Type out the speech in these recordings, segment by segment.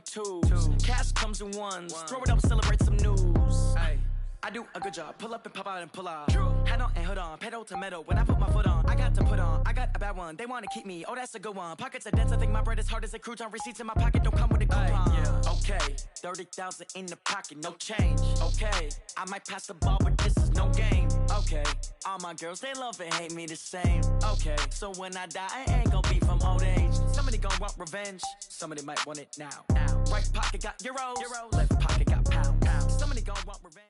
twos. Cash comes in ones. Throw it up, celebrate some news. Ay. I do a good job. Pull up and pop out and pull out. Head on and hood on. Pedal to metal. When I put my foot on, I got to put on. I got a bad one. They want to keep me. Oh, that's a good one. Pockets are dense. I think my bread is hard as a crouton. Receipts in my pocket don't come with a coupon. Yeah. Okay. 30,000 in the pocket. No change. Okay. I might pass the ball, but this is no game. Okay. All my girls, they love and hate me the same. Okay. So when I die, I ain't gonna be from old age. Somebody gonna want revenge. Somebody might want it now. Right pocket got euros. Left pocket got pounds. Somebody gonna want revenge.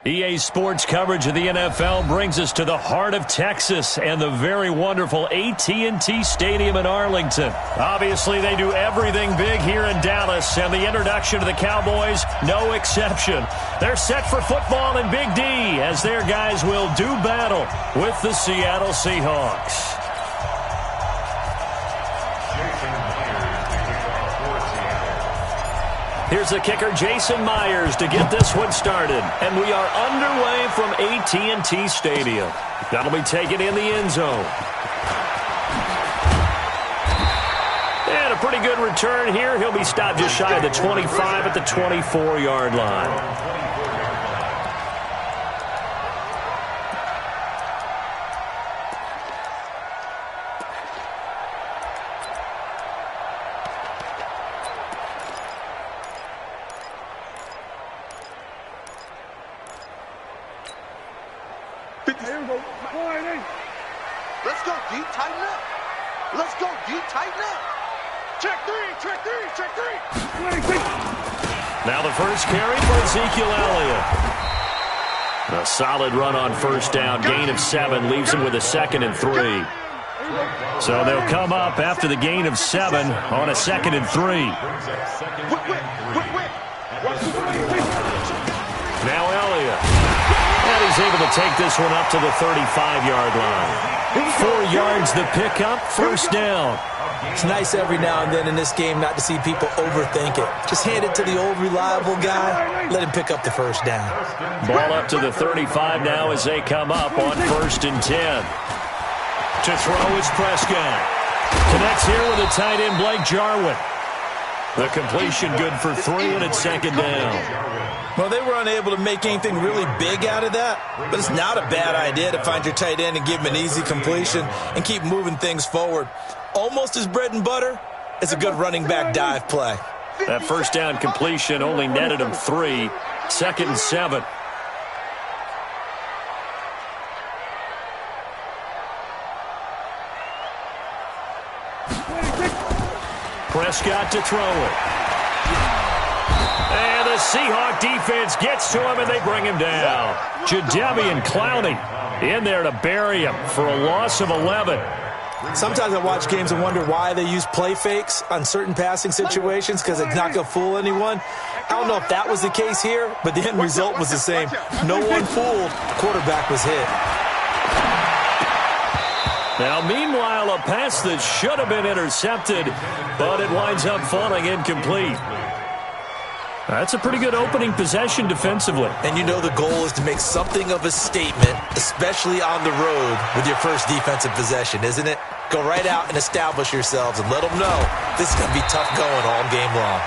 EA Sports coverage of the NFL brings us to the heart of Texas and the very wonderful AT&T Stadium in Arlington. Obviously, they do everything big here in Dallas, and the introduction to the Cowboys, no exception. They're set for football in Big D as their guys will do battle with the Seattle Seahawks. Here's the kicker, Jason Myers, to get this one started. And we are underway from AT&T Stadium. That'll be taken in the end zone. And a pretty good return here. He'll be stopped just shy of the 25 at the 24-yard line. Let's go deep, tighten up. Let's go deep, tighten up. Check three. Now the first carry for Ezekiel Elliott. A solid run on first down. Gain of 7 leaves him with a 2nd and 3. So they'll come up after the gain of 7 on a 2nd and 3. Now Elliott. And he's able to take this one up to the 35-yard line. 4 yards the pickup, first down. It's nice every now and then in this game not to see people overthink it. Just hand it to the old reliable guy, let him pick up the first down. Ball up to the 35 now as they come up on 1st and 10. To throw is Prescott. Connects here with a tight end, Blake Jarwin. The completion good for 3, and it's 2nd down. Well, they were unable to make anything really big out of that, but it's not a bad idea to find your tight end and give him an easy completion and keep moving things forward. Almost as bread and butter as a good running back dive play. That first down completion only netted him 3, 2nd and 7. Prescott to throw it. And the Seahawk defense gets to him, and they bring him down. Jadeveon Clowney in there to bury him for a loss of 11. Sometimes I watch games and wonder why they use play fakes on certain passing situations, because it's not going to fool anyone. I don't know if that was the case here, but the end result was the same. No one fooled. Quarterback was hit. Now, meanwhile, a pass that should have been intercepted, but it winds up falling incomplete. That's a pretty good opening possession defensively. And you know the goal is to make something of a statement, especially on the road with your first defensive possession, isn't it? Go right out and establish yourselves and let them know this is going to be tough going all game long.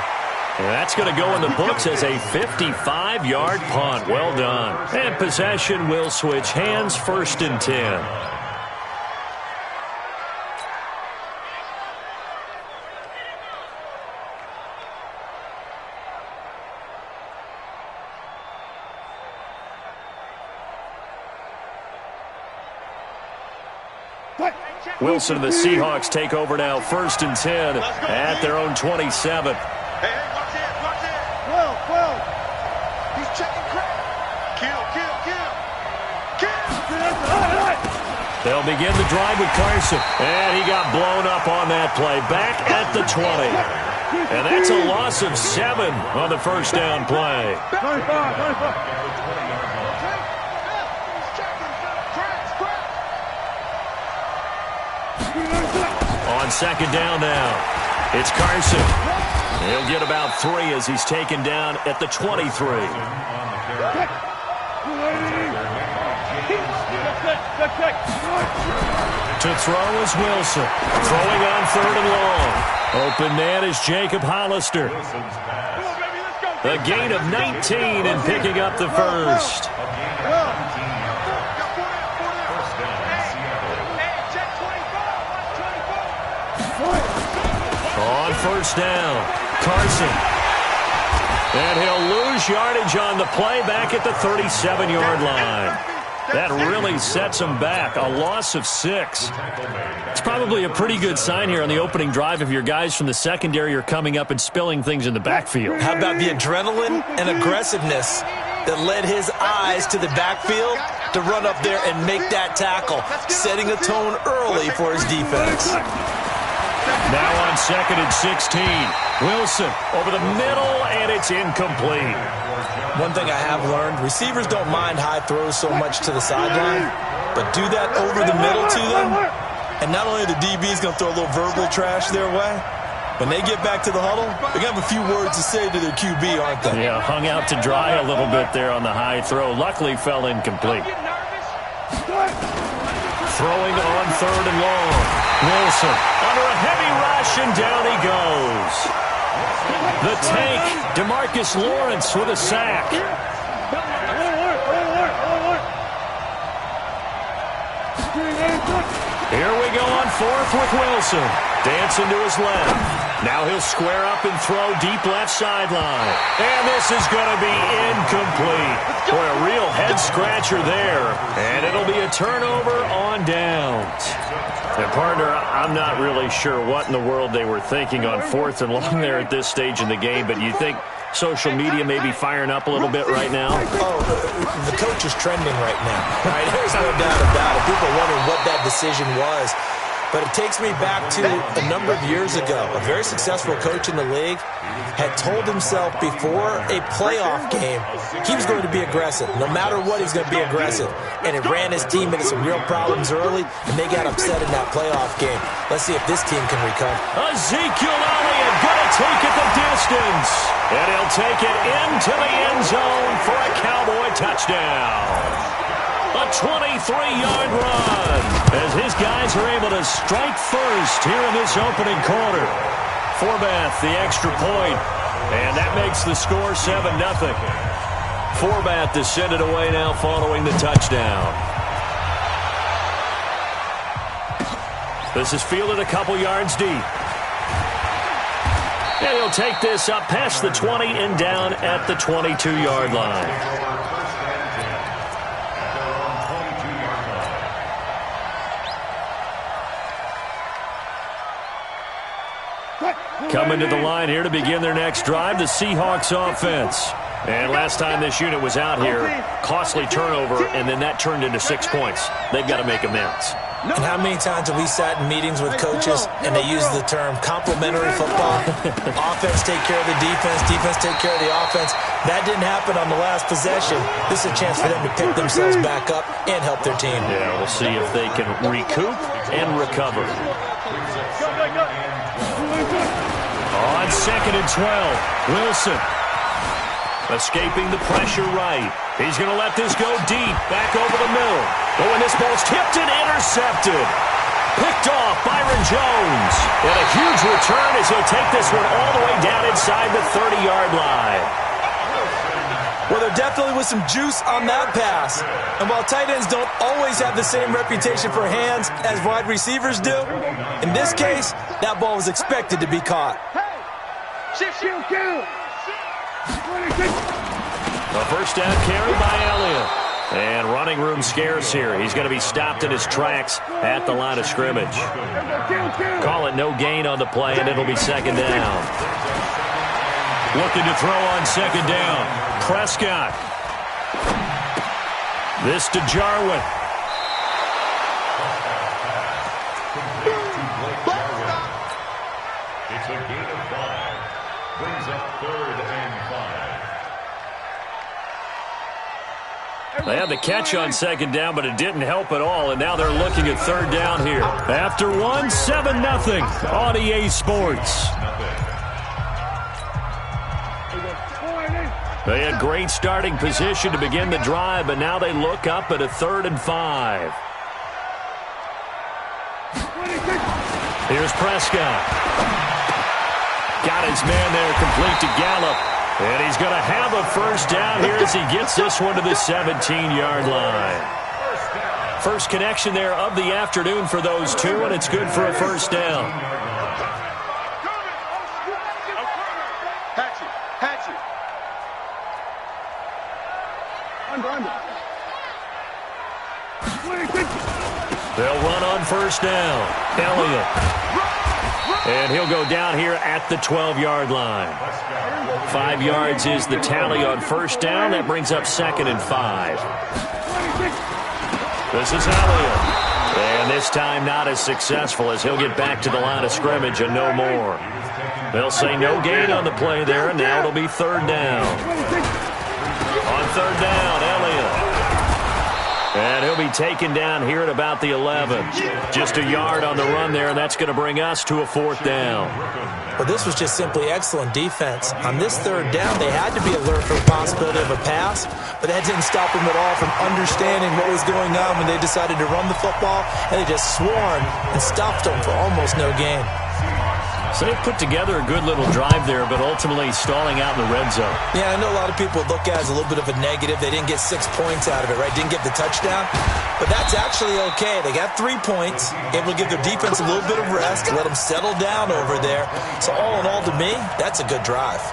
That's going to go in the books as a 55-yard punt. Well done. And possession will switch hands, 1st and 10. Wilson and the Seahawks take over now, 1st and 10 at their own 27. Hey, watch it. Well. He's checking crack. Kill. They'll begin the drive with Carson. And he got blown up on that play. Back at the 20. And that's a loss of 7 on the first down play. 25. On 2nd down now, it's Carson. He'll get about 3 as he's taken down at the 23. To throw is Wilson. Throwing on 3rd and long. Open man is Jacob Hollister. A gain of 19 and picking up the first. On first down, Carson. And he'll lose yardage on the play back at the 37-yard line. That really sets him back. A loss of 6. It's probably a pretty good sign here on the opening drive if your guys from the secondary are coming up and spilling things in the backfield. How about the adrenaline and aggressiveness that led his eyes to the backfield to run up there and make that tackle, setting a tone early for his defense. Now on 2nd and 16. Wilson over the middle, and it's incomplete. One thing I have learned, receivers don't mind high throws so much to the sideline, but do that over the middle to them, and not only the DB's going to throw a little verbal trash their way, when they get back to the huddle, they're going to have a few words to say to their QB, aren't they? Yeah, hung out to dry a little bit there on the high throw. Luckily fell incomplete. Throwing on 3rd and long. Wilson under a heavy rush, and down he goes. The tank, DeMarcus Lawrence with a sack. Here we go on 4th with Wilson. Dancing to his left. Now he'll square up and throw deep left sideline. And this is going to be incomplete. Boy, a real head-scratcher there. And it'll be a turnover on downs. And, partner, I'm not really sure what in the world they were thinking on 4th and long there at this stage in the game, but you think social media may be firing up a little bit right now? Oh, the coach is trending right now. Right? There's no doubt about it. People are wondering what that decision was. But it takes me back to a number of years ago. A very successful coach in the league had told himself before a playoff game he was going to be aggressive. No matter what, he's going to be aggressive. And it ran his team into some real problems early, and they got upset in that playoff game. Let's see if this team can recover. Ezekiel Elliott going to take it the distance. And he'll take it into the end zone for a Cowboy touchdown. A 23-yard run as his guys are able to strike first here in this opening quarter. Forfeit the extra point, and that makes the score 7-0. Forfeit to send it away now following the touchdown. This is fielded a couple yards deep. And he'll take this up past the 20 and down at the 22-yard line. Coming to the line here to begin their next drive, the Seahawks offense. And last time this unit was out here, costly turnover, and then that turned into 6 points. They've got to make amends. And how many times have we sat in meetings with coaches and they use the term complementary football? Offense take care of the defense, defense take care of the offense. That didn't happen on the last possession. This is a chance for them to pick themselves back up and help their team. Yeah, we'll see if they can recoup and recover. On 2nd and 12, Wilson escaping the pressure right. He's going to let this go deep, back over the middle. Oh, and this ball's tipped and intercepted. Picked off Byron Jones. And a huge return as he'll take this one all the way down inside the 30-yard line. Well, there definitely was some juice on that pass. And while tight ends don't always have the same reputation for hands as wide receivers do, in this case, that ball was expected to be caught. A first down carry by Elliott. And running room scarce here. He's going to be stopped in his tracks at the line of scrimmage. Call it no gain on the play, and it'll be 2nd down. Looking to throw on 2nd down. Prescott. This to Jarwin. It's a gain of 5. Brings up 3rd and 5. They had the catch on 2nd down, but it didn't help at all, and now they're looking at 3rd down here. After 7-0 on EA Sports. They had great starting position to begin the drive, but now they look up at a 3rd and 5. Here's Prescott. got his man there complete to Gallup. And he's going to have a first down here as he gets this one to the 17-yard line. First connection there of the afternoon for those two, and it's good for a first down. They'll run on first down. Elliott. And he'll go down here at the 12-yard line. 5 yards is the tally on first down. That brings up 2nd and 5. This is Elliott. And this time not as successful as he'll get back to the line of scrimmage and no more. They'll say no gain on the play there, and now it'll be 3rd down. On 3rd down, Elliott. And he'll be taken down here at about the 11. Just a yard on the run there, and that's going to bring us to a 4th down. Well, this was just simply excellent defense. On this 3rd down, they had to be alert for the possibility of a pass, but that didn't stop them at all from understanding what was going on when they decided to run the football, and they just swarmed and stopped them for almost no gain. So they put together a good little drive there, but ultimately stalling out in the red zone. Yeah, I know a lot of people look at it as a little bit of a negative. They didn't get 6 points out of it, right? Didn't get the touchdown. But that's actually okay. They got 3 points, able to give their defense a little bit of rest, let them settle down over there. So all in all, to me, that's a good drive.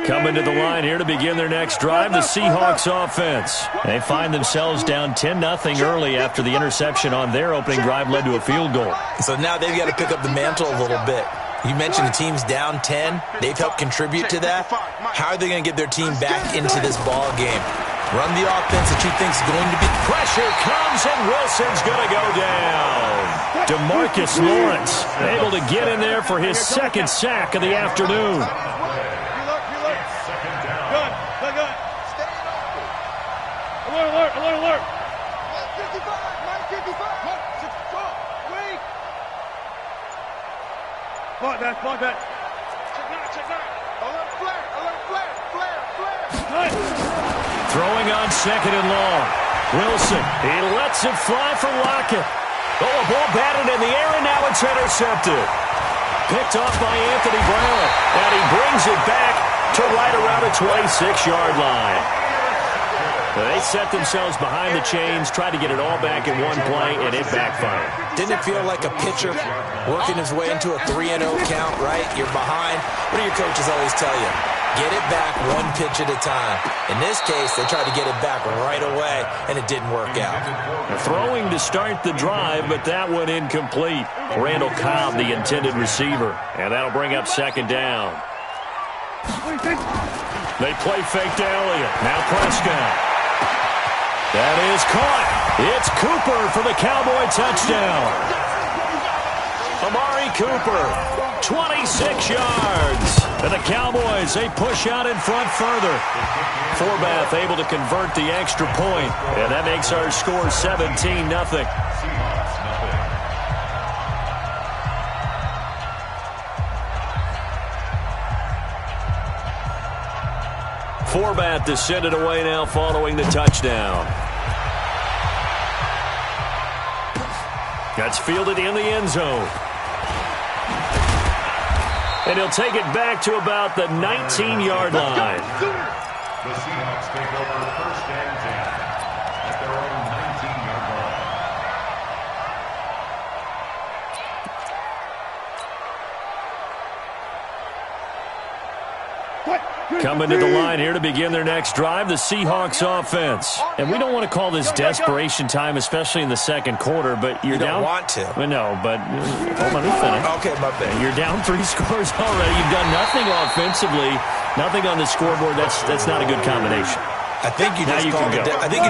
Coming to the line here to begin their next drive, the Seahawks offense. They find themselves down 10-0 early after the interception on their opening drive led to a field goal. So now they've got to pick up the mantle a little bit. You mentioned the team's down 10. They've helped contribute to that. How are they going to get their team back into this ball game? Run the offense that you think is going to be. Pressure comes, and Wilson's going to go down. DeMarcus Lawrence able to get in there for his 2nd sack of the afternoon. Alert. Block that. Check that. Alert flare. Throwing on 2nd and long. Wilson, he lets it fly for Lockett. Oh, a ball batted in the air, and now it's intercepted. Picked off by Anthony Brown, and he brings it back to right around the 26-yard line. They set themselves behind the chains, tried to get it all back in one play, and it backfired. Didn't it feel like a pitcher working his way into a 3-0 count, right? You're behind. What do your coaches always tell you? Get it back one pitch at a time. In this case, they tried to get it back right away, and it didn't work out. Throwing to start the drive, but that one incomplete. Randall Cobb, the intended receiver, and that'll bring up 2nd down. They play fake to Elliott. Now Prescott. That is caught. It's Cooper for the Cowboy touchdown. Amari Cooper, 26 yards. And the Cowboys, they push out in front further. Forbath able to convert the extra point, and that makes our score 17-0. Forbath to send it away now following the touchdown. That's fielded in the end zone. And he'll take it back to about the 19-yard line. The Seahawks take over 1st and 10 at their own 19-yard line. Coming to the line here to begin their next drive, the Seahawks offense. And we don't want to call this desperation time, especially in the 2nd quarter, but you're down. You don't want to. Well, no, but hold on, let me finish. Okay, my bad. You're down 3 scores already. You've done nothing offensively, nothing on the scoreboard. That's not a good combination. I think you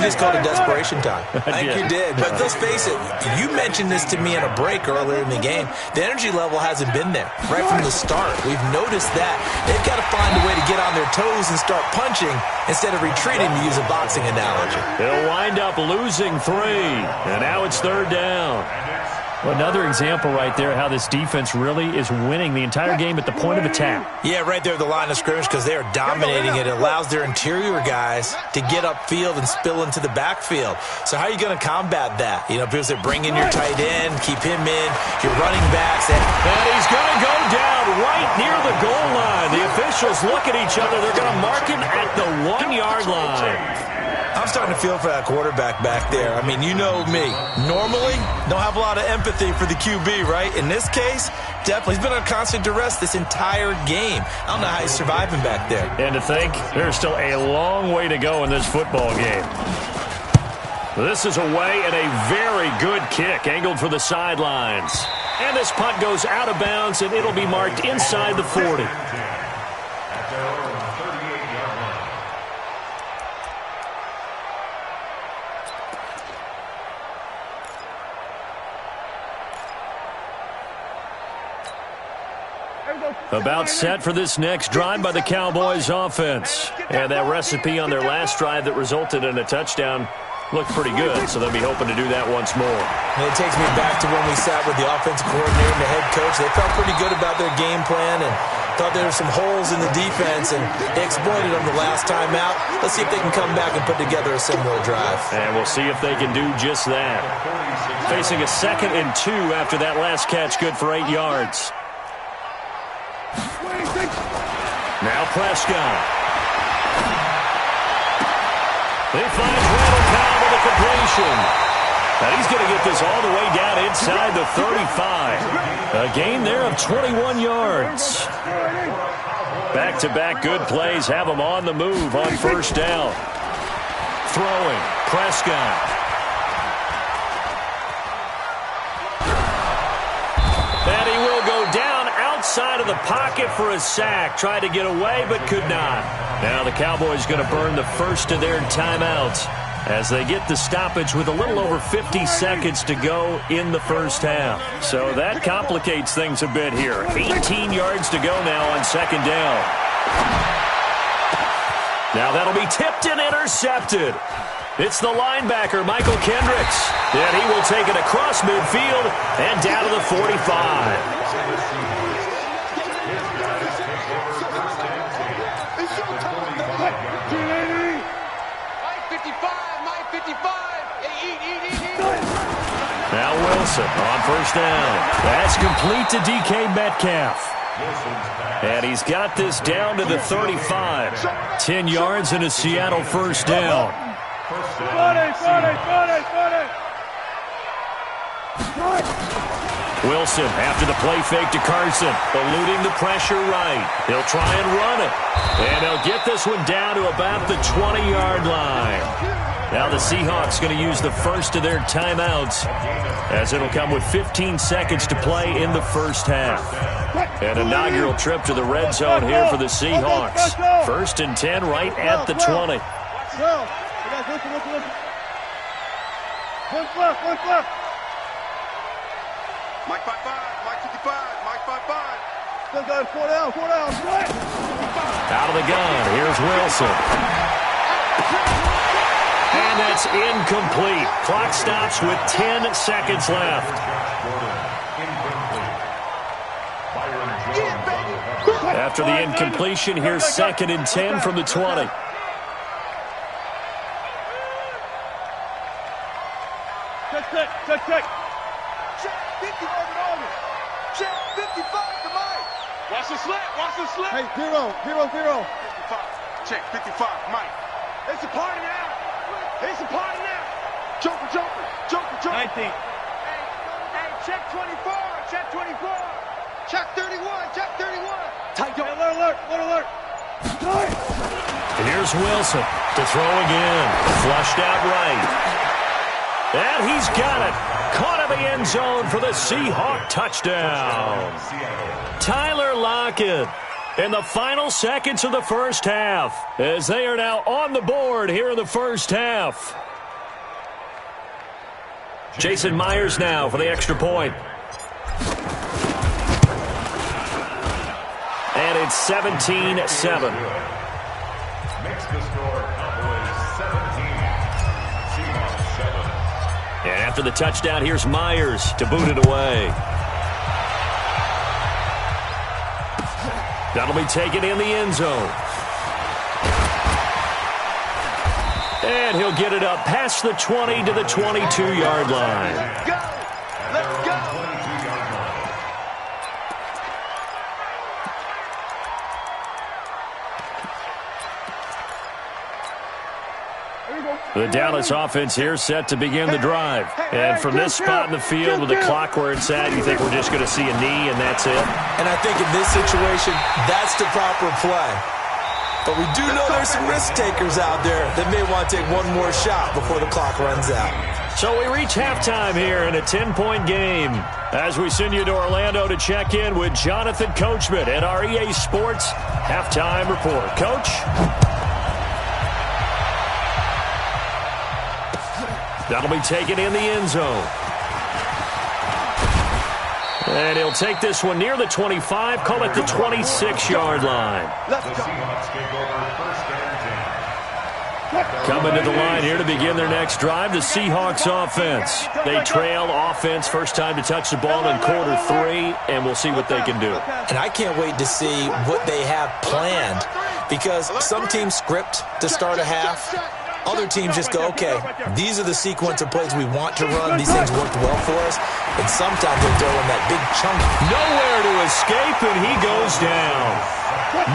just called it desperation time. I think you did. But let's face it, you mentioned this to me in a break earlier in the game. The energy level hasn't been there right from the start. We've noticed that. They've got to find a way to get on their toes and start punching instead of retreating, to use a boxing analogy. They'll wind up losing 3, and now it's 3rd down. Well, another example right there how this defense really is winning the entire game at the point of attack. Yeah, right there at the line of scrimmage, because they are dominating it. It allows their interior guys to get upfield and spill into the backfield. So how are you going to combat that? You know, people say bring in your tight end, keep him in, your running backs. And he's going to go down right near the goal line. The officials look at each other. They're going to mark him at the 1-yard line. I'm starting to feel for that quarterback back there. I mean, you know me. Normally, don't have a lot of empathy for the QB, right? In this case, definitely. He's been on constant duress this entire game. I don't know how he's surviving back there. And to think, there's still a long way to go in this football game. This is away and a very good kick, angled for the sidelines. And this punt goes out of bounds, and it'll be marked inside the 40. About set for this next drive by the Cowboys offense. And that recipe on their last drive that resulted in a touchdown looked pretty good, so they'll be hoping to do that once more. And it takes me back to when we sat with the offensive coordinator and the head coach. They felt pretty good about their game plan and thought there were some holes in the defense, and they exploited them the last time out. Let's see if they can come back and put together a similar drive. And we'll see if they can do just that. Facing a 2nd and 2 after that last catch, good for 8 yards. Now Prescott. He finds Randall Cobb with a completion. And he's going to get this all the way down inside the 35. A gain there of 21 yards. Back-to-back good plays have him on the move on 1st down. Throwing, Prescott. And he will go down outside of the pocket for a sack. Tried to get away, but could not. Now the Cowboys going to burn the first of their timeouts as they get the stoppage with a little over 50 seconds to go in the first half. So that complicates things a bit here. 18 yards to go now on 2nd down. Now that'll be tipped and intercepted. It's the linebacker, Michael Kendricks. And he will take it across midfield and down to the 45. Now Wilson on 1st down. That's complete to DK Metcalf. And he's got this down to the 35. 10 yards and a Seattle 1st down. Wilson after the play fake to Carson, eluding the pressure right. He'll try and run it. And he'll get this one down to about the 20-yard line. Now the Seahawks going to use the first of their timeouts as it'll come with 15 seconds to play in the first half. An inaugural trip to the red zone here for the Seahawks. 1st and 10 right at the 20. Mike 5-5, Mike 55, Mike 5-5. Still got 4 down, 4 down, right. Out of the gun, here's Wilson. And that's incomplete. Clock stops with 10 seconds left. After the incompletion, here's 2nd and 10 from the 20. Check. Check 50 over. Check 55 to Mike. Watch the slip. Hey, 0. 55. Check 55, Mike. It's a party now. Joker. 19. Hey, check 24. Check 31. Tight go. Alert. And here's Wilson to throw again. Flushed out right. And he's got it. Caught in the end zone for the Seahawk touchdown. Tyler Lockett in the final seconds of the first half, as they are now on the board here in the first half. Jason Myers now for the extra point. And it's 17-7. Makes the score Cowboys 17, Seahawks 7. And after the touchdown, here's Myers to boot it away. That'll be taken in the end zone. And he'll get it up past the 20 to the 22-yard line. Go! Let's go! The Dallas offense here set to begin the drive. And from this spot in the field with the clock where it's at, you think we're just going to see a knee and that's it? And I think in this situation, that's the proper play. But we do know there's some risk takers out there that may want to take one more shot before the clock runs out. So we reach halftime here in a 10-point game as we send you to Orlando to check in with Jonathan Coachman at our EA Sports Halftime Report. Coach? That'll be taken in the end zone. And he'll take this one near the 25, call it the 26-yard line. Let's The go! Seahawks take over first and 10. Coming to the line here to begin their next drive, the Seahawks offense. They trail offense, first time to touch the ball in quarter 3, and we'll see what they can do. And I can't wait to see what they have planned, because some teams script to start a half. Other teams just go, okay, these are the sequence of plays we want to run. These things worked well for us. And sometimes they throw in that big chunk. Nowhere to escape, and he goes down.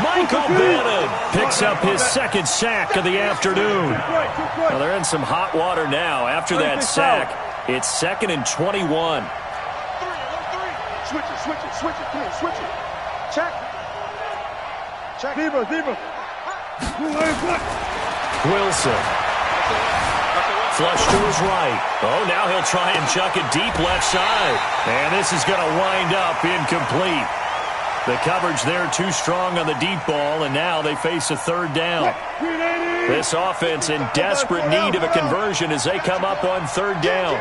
Michael Bennett picks up his second sack of the afternoon. Well, they're in some hot water now. After that sack, it's 2nd and 21. Switch it. Come on, switch it. Check. Diva. Wilson. Flush to his right. Oh, now he'll try and chuck it deep left side. And this is going to wind up incomplete. The coverage there too strong on the deep ball, and now they face a third down. This offense in desperate need of a conversion as they come up on third down.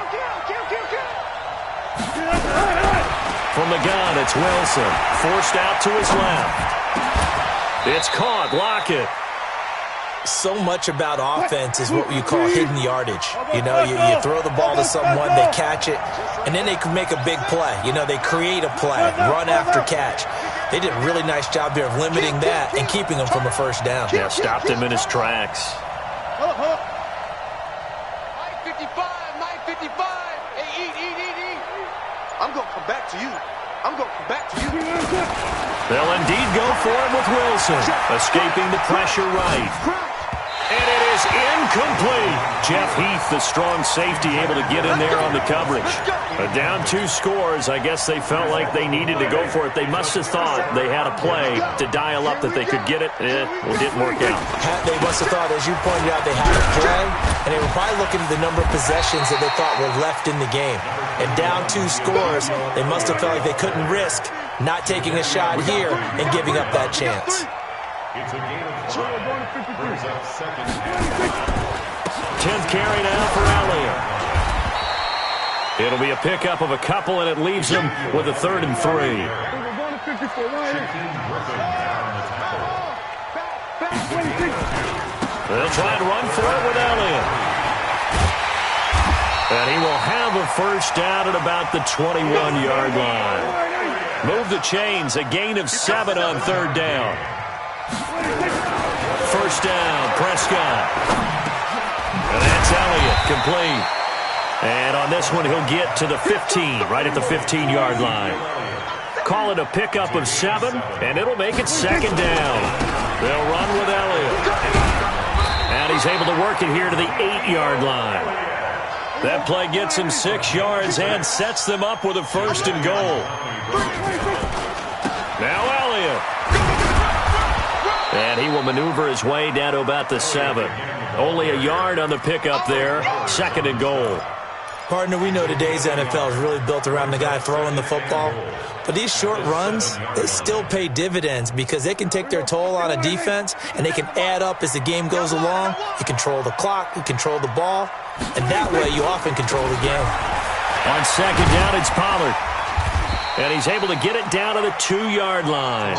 From the gun, it's Wilson. Forced out to his left. It's caught. Lockett. So much about offense is what you call hidden yardage. You know, you throw the ball to someone, they catch it, and then they can make a big play. You know, they create a play, run after catch. They did a really nice job there of limiting that and keeping him from a first down. Yeah, stopped him in his tracks. 955. Hey, eat. I'm going to come back to you. They'll indeed go for it with Wilson, escaping the pressure right. And it is incomplete. Jeff Heath, the strong safety, able to get in there on the coverage. Down 2 scores. I guess they felt like they needed to go for it. They must have thought they had a play to dial up that they could get it. It didn't work out. They must have thought, as you pointed out, they had a play, and they were probably looking at the number of possessions that they thought were left in the game. And down 2 scores, they must have felt like they couldn't risk not taking a shot here and giving up that chance. It's a gain of 5. Brings up second. 10th carry now for Elliott. It'll be a pickup of a couple, and it leaves them with a 3rd and 3. Griffin on the tackle. They'll try and run for it with Elliott. And he will have a first down at about the 21-yard line. Move the chains, a gain of 7 on 3rd down. First down, Prescott. And that's Elliott, complete. And on this one, he'll get to the 15, right at the 15-yard line. Call it a pickup of 7, and it'll make it 2nd down. They'll run with Elliott. And he's able to work it here to the 8-yard line. That play gets him 6 yards and sets them up with a 1st and goal. Now Elliott. And he will maneuver his way down to about the 7. Only a yard on the pickup there. 2nd and goal. Partner, we know today's NFL is really built around the guy throwing the football. But these short runs, they still pay dividends because they can take their toll on a defense and they can add up as the game goes along. You control the clock, you control the ball, and that way you often control the game. On second down, it's Pollard. And he's able to get it down to the 2-yard line.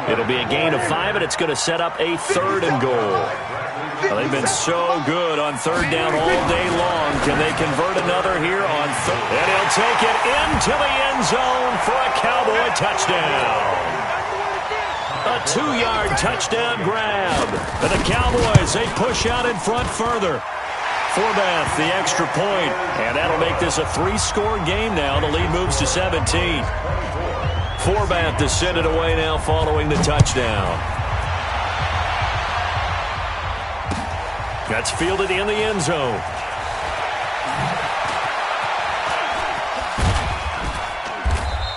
It'll be a gain of 5, and it's going to set up a 3rd and goal. Well, they've been so good on 3rd down all day long. Can they convert another here on 3rd? And he'll take it into the end zone for a Cowboy touchdown. A 2-yard touchdown grab. And the Cowboys, they push out in front further. Forfeit the extra point, and that'll make this a 3-score game now. The lead moves to 17. Forfeit to send it away now following the touchdown. That's fielded in the end zone.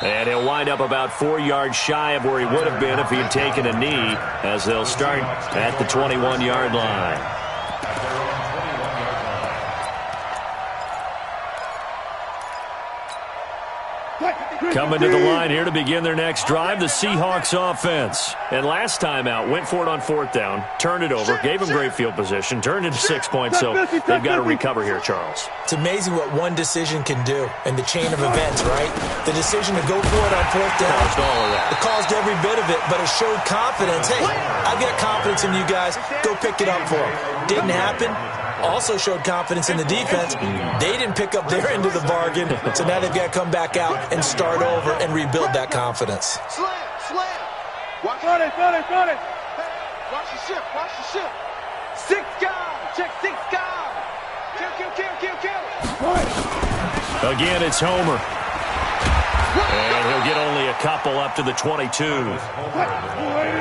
And he'll wind up about 4 yards shy of where he would have been if he had taken a knee, as they'll start at the 21-yard line. Coming to the line here to begin their next drive, the Seahawks offense. And last time out, went for it on 4th down, turned it over, gave them great field position, turned into 6 points, so they've got to recover here, Charles. It's amazing what one decision can do in the chain of events, right? The decision to go for it on 4th down. Caused all of that. It caused every bit of it, but it showed confidence. Hey, I've got confidence in you guys. Go pick it up for them. Didn't happen. Also showed confidence in the defense. They didn't pick up their end of the bargain, so now they've got to come back out and start over and rebuild that confidence. Slam, slam. Watch it. Hey, watch the ship, watch the ship. 6 guys, check 6 guys. Kill. Again, it's Homer. And he'll get only a couple up to the 22.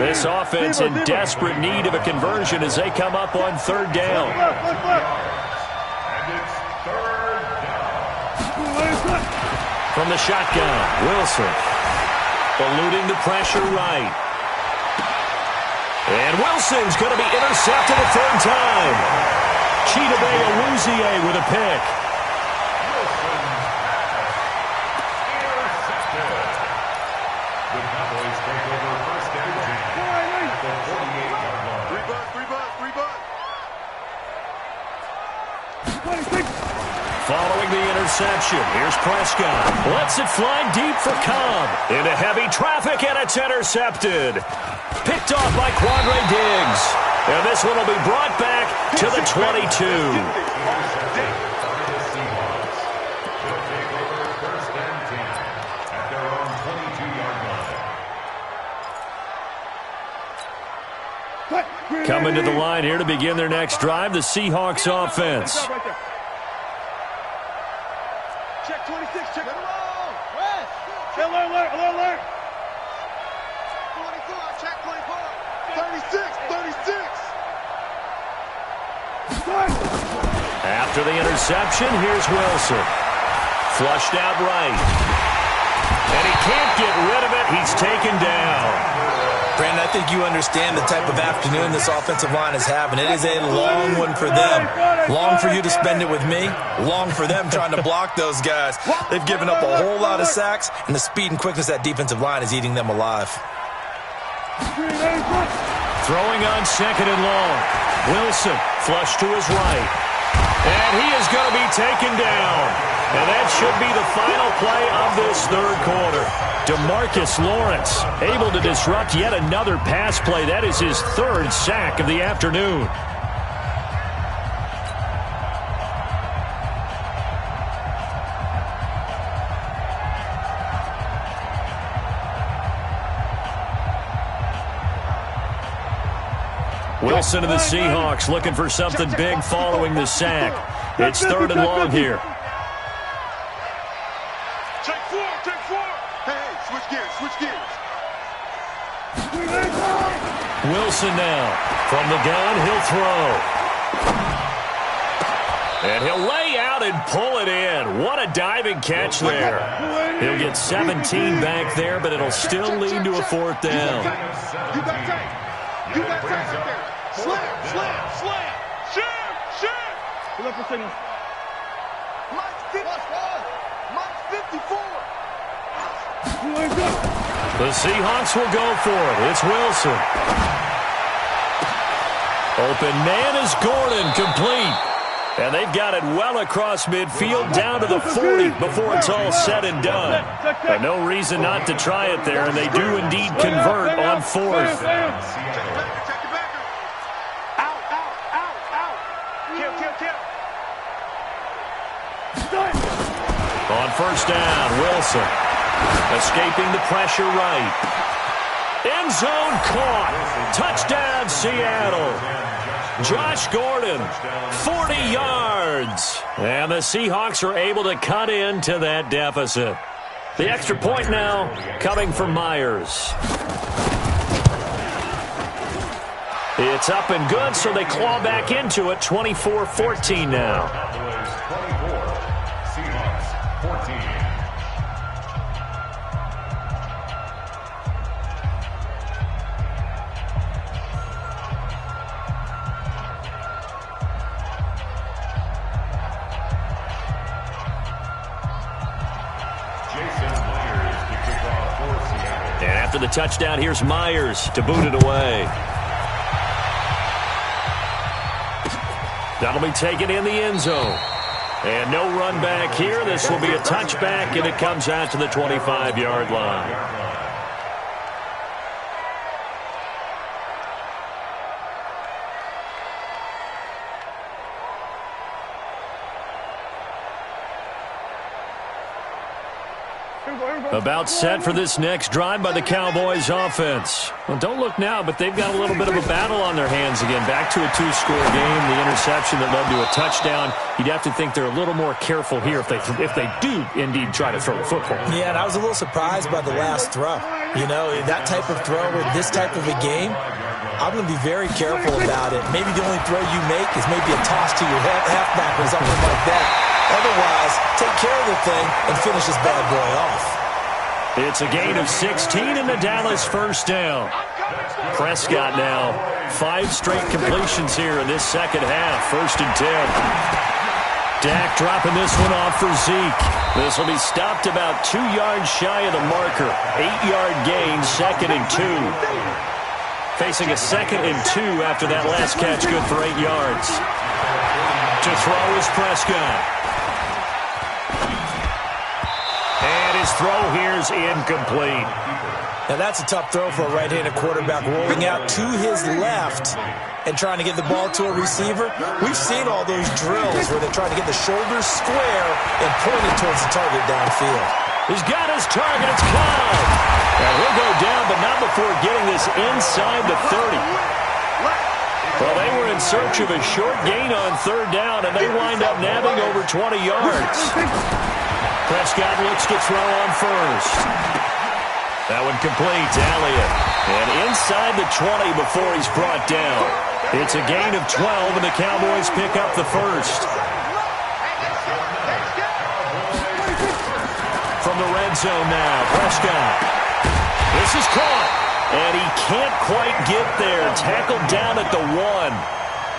This offense in desperate need of a conversion as they come up on 3rd down. And it's 3rd down. From the shotgun, Wilson. Eluding the pressure right. And Wilson's going to be intercepted a 3rd time. Chidobe Awuzie with a pick. Following the interception, here's Prescott. Lets it fly deep for Cobb. Into heavy traffic, and it's intercepted. Picked off by Quandre Diggs. And this one will be brought back to the 22. Coming to the line here to begin their next drive, the Seahawks offense. Check 26, check it all. West. Alert. 24, check 24. 36. After the interception, here's Wilson. Flushed out right. And he can't get rid of it. He's taken down. Brandon, I think you understand the type of afternoon this offensive line is having. It is a long one for them. Long for you to spend it with me. Long for them trying to block those guys. They've given up a whole lot of sacks, and the speed and quickness of that defensive line is eating them alive. Throwing on 2nd and long. Wilson flush to his right. And he is going to be taken down. And that should be the final play of this 3rd quarter. DeMarcus Lawrence able to disrupt yet another pass play. That is his 3rd sack of the afternoon. Wilson of the Seahawks looking for something big following the sack. It's 3rd and long here. Take 4. Hey, switch gears. Wilson now. From the gun, he'll throw. And he'll lay out and pull it in. What a diving catch there. He'll get 17 back there, but it'll still lead to a 4th down. You got tight. There. Slam. Shit. Look for signal. Lights The Seahawks will go for it. It's Wilson. Open man is Gordon, complete. And they've got it well across midfield down to the 40 before it's all said and done. But no reason not to try it there, and they do indeed convert on fourth. On first down, Wilson. Escaping the pressure right. End zone caught. Touchdown, Seattle. Josh Gordon, 40 yards. And the Seahawks are able to cut into that deficit. The extra point now coming from Myers. It's up and good, so they claw back into it. 24-14 now. Seahawks 14. After the touchdown, here's Myers to boot it away. That'll be taken in the end zone. And no run back here. This will be a touchback, and it comes out to the 25-yard line. About set for this next drive by the Cowboys offense. Well, don't look now, but they've got a little bit of a battle on their hands again. Back to a two-score game, the interception that led to a touchdown. You'd have to think they're a little more careful here if they do indeed try to throw the football. Yeah, and I was a little surprised by the last throw. You know, that type of throw in this type of a game, I'm going to be very careful about it. Maybe the only throw you make is maybe a toss to your halfback or something like that. Otherwise, take care of the thing and finish this bad boy off. It's a gain of 16 in the Dallas first down. Prescott now, 5 straight completions here in this second half. First and 10. Dak dropping this one off for Zeke. This will be stopped about 2 yards shy of the marker. 8-yard gain, 2nd and 2. Facing a 2nd and 2 after that last catch, good for 8 yards. To throw is Prescott. And his throw here's incomplete. Now that's a tough throw for a right-handed quarterback, rolling out to his left and trying to get the ball to a receiver. We've seen all those drills where they're trying to get the shoulders square and point it towards the target downfield. He's got his target. It's caught. Now he'll go down, but not before getting this inside the 30. Well, they were in search of a short gain on third down, and they wind up nabbing over 20 yards. Prescott looks to throw on first. That one complete to Elliott. And inside the 20 before he's brought down. It's a gain of 12, and the Cowboys pick up the first. From the red zone now, Prescott. This is caught. And he can't quite get there. Tackled down at the 1.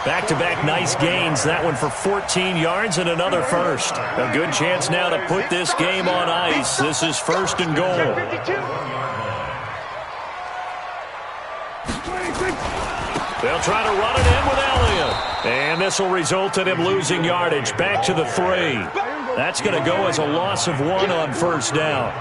Back-to-back nice gains. That one for 14 yards and another first. A good chance now to put this game on ice. This is first and goal. They'll try to run it in with Elliott. And this will result in him losing yardage. Back to the 3. That's going to go as a loss of 1 on first down.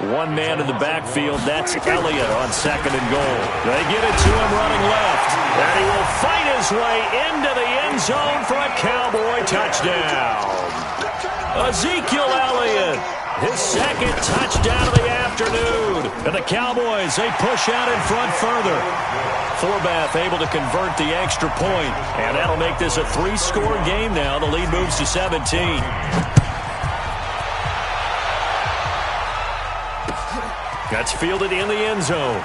One man in the backfield, that's Elliott on 2nd and goal. They get it to him running left. And he will fight his way into the end zone for a Cowboy touchdown. Ezekiel Elliott, his 2nd touchdown of the afternoon. And the Cowboys, they push out in front further. Forbath able to convert the extra point. And that'll make this a 3-score game now. The lead moves to 17. That's fielded in the end zone.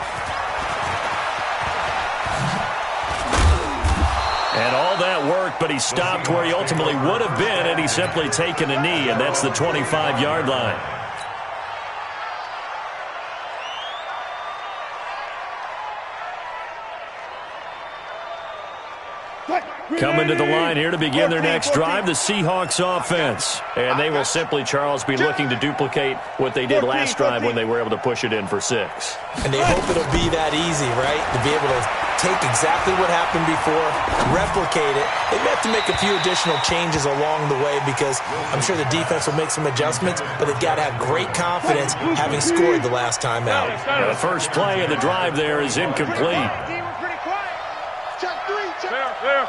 And all that work, but he stopped where he ultimately would have been, and he's simply taken a knee, and that's the 25-yard line. Coming to the line here to begin their next drive, the Seahawks offense. And they will simply, Charles, be looking to duplicate what they did last drive when they were able to push it in for 6. And they hope it'll be that easy, right? To be able to take exactly what happened before, replicate it. They may have to make a few additional changes along the way because I'm sure the defense will make some adjustments, but they've got to have great confidence having scored the last time out. The first play of the drive there is incomplete. Clear.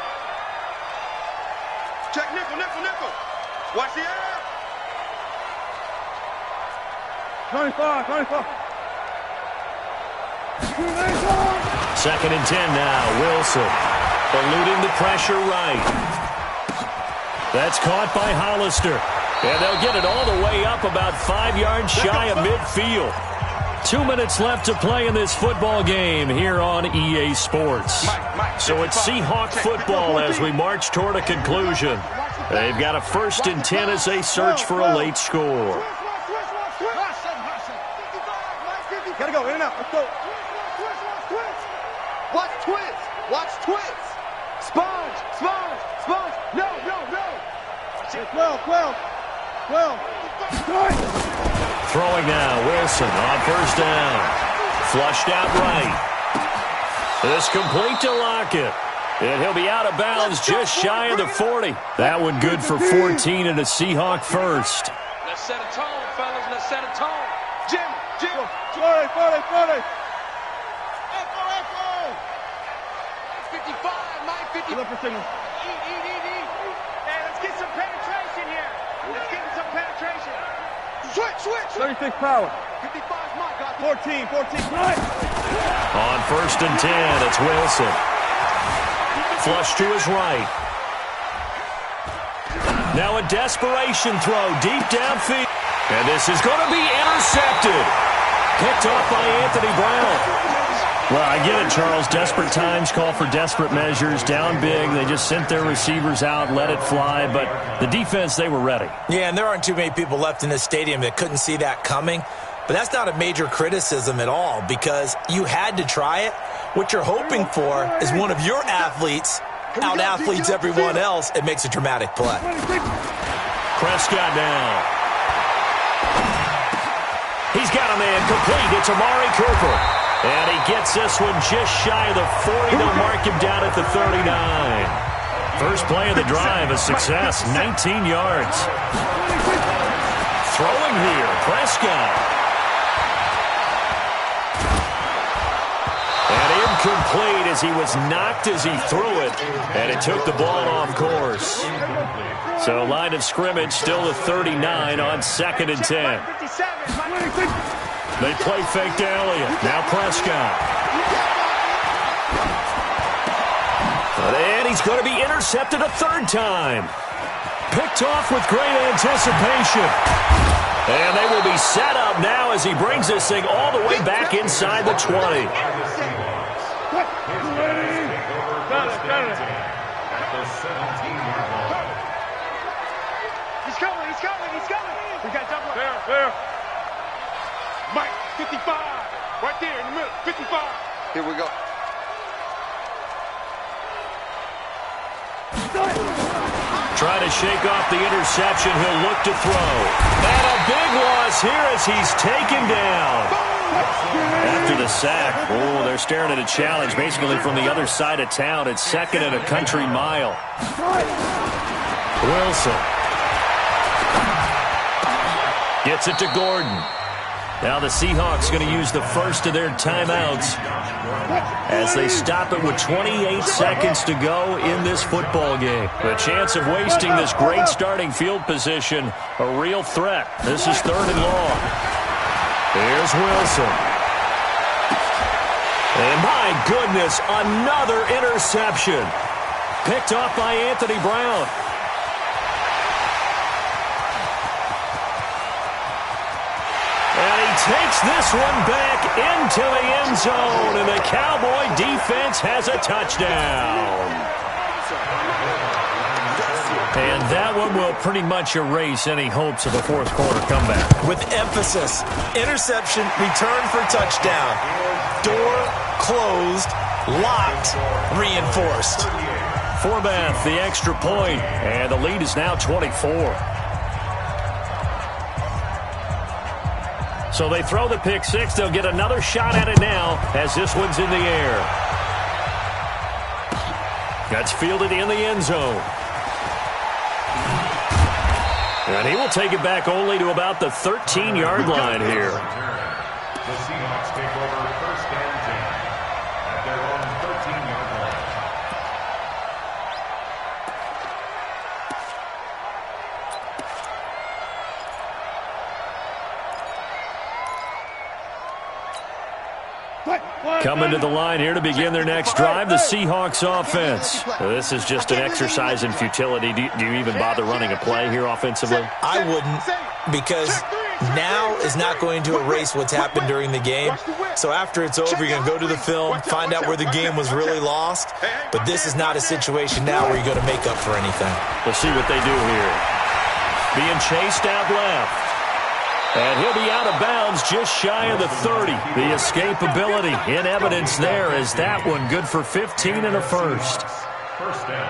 Check nickel. Watch the air. 25. 2nd and 10 now. Wilson eluding the pressure right. That's caught by Hollister. And they'll get it all the way up about 5 yards shy of midfield. 2 minutes left to play in this football game here on EA Sports. So it's Seahawk football as we march toward a conclusion. They've got a 1st and 10 as they search for a late score. Gotta go, in and out. Let's go. Watch twist. Sponge. No. 12. Throwing now, Wilson on 1st down. Flushed out right. This complete to Lockett. And he'll be out of bounds just shy of the 40. That one good for 14 and a Seahawk 1st. Let's set a tone, fellas. Let's set a tone. Jim. 40. Echo. 55, Mike, 50. Look for signal. Eat. Hey, let's get some penetration here. Let's get some penetration. Switch. 36 power. 55 Mike. 14. Right. On 1st and 10, it's Wilson. Flush to his right. Now a desperation throw deep downfield. And this is going to be intercepted. Picked off by Anthony Brown. Well, I get it, Charles. Desperate times call for desperate measures. Down big, they just sent their receivers out, let it fly. But the defense, they were ready. Yeah, and there aren't too many people left in this stadium that couldn't see that coming. But that's not a major criticism at all because you had to try it. What you're hoping for is one of your athletes out-athletes everyone else and makes a dramatic play. Prescott now. He's got a man complete. It's Amari Cooper. And he gets this one just shy of the 40. They'll mark him down at the 39. First play of the drive, a success, 19 yards. Throwing here, Prescott. And incomplete as he was knocked as he threw it. And it took the ball off course. So line of scrimmage still the 39 on 2nd and 10. They play fake to Elliott. Now Prescott. And he's going to be intercepted a 3rd time. Picked off with great anticipation. And they will be set up now as he brings this thing all the way back inside the 20. He's coming. We got double. There. Mike, 55. Right there in the middle. 55. Here we go. Try to shake off the interception. He'll look to throw. And a big loss here as he's taken down. After the sack, they're staring at a challenge basically from the other side of town. It's 2nd and a country mile. Wilson. Gets it to Gordon. Now the Seahawks going to use the first of their timeouts as they stop it with 28 seconds to go in this football game. The chance of wasting this great starting field position, a real threat. This is 3rd and long. Here's Wilson. And my goodness, another interception. Picked off by Anthony Brown. Takes this one back into the end zone, and the Cowboy defense has a touchdown. And that one will pretty much erase any hopes of a 4th quarter comeback. With emphasis, interception, return for touchdown. Door closed, locked, reinforced. Forfeit, the extra point, and the lead is now 24. So they throw the pick six. They'll get another shot at it now as this one's in the air. That's fielded in the end zone. And he will take it back only to about the 13-yard line here. The Seahawks take over first and 10 at their own 13-yard line. Coming to the line here to begin their next drive, the Seahawks offense. This is just an exercise in futility. Do you even bother running a play here offensively? I wouldn't, because now is not going to erase what's happened during the game. So after it's over, you're going to go to the film, find out where the game was really lost. But this is not a situation now where you're going to make up for anything. We'll see what they do here. Being chased out left. And he'll be out of bounds just shy of the 30. The escapability in evidence there as that one good for 15 and a first. First down.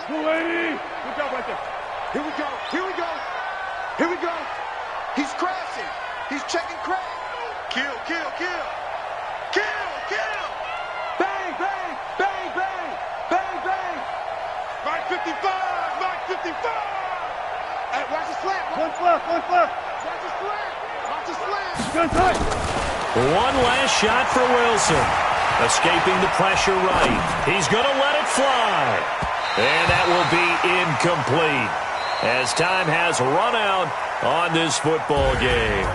Good job right there. Here we go. Here we go. Here we go. He's crashing. He's checking crash. Kill, kill, kill. Kill, kill. Bang, bang, bang, bang, bang, bang. Mike 55, Mike 55. Hey, watch the slant. One flip, one flip. Watch the slant. Watch the slant. Good tight. One last shot for Wilson. Escaping the pressure right. He's going to let it fly. And that will be incomplete as time has run out on this football game.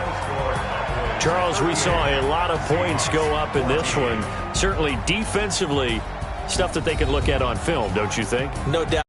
Charles, we saw a lot of points go up in this one. Certainly defensively, stuff that they can look at on film, don't you think? No doubt.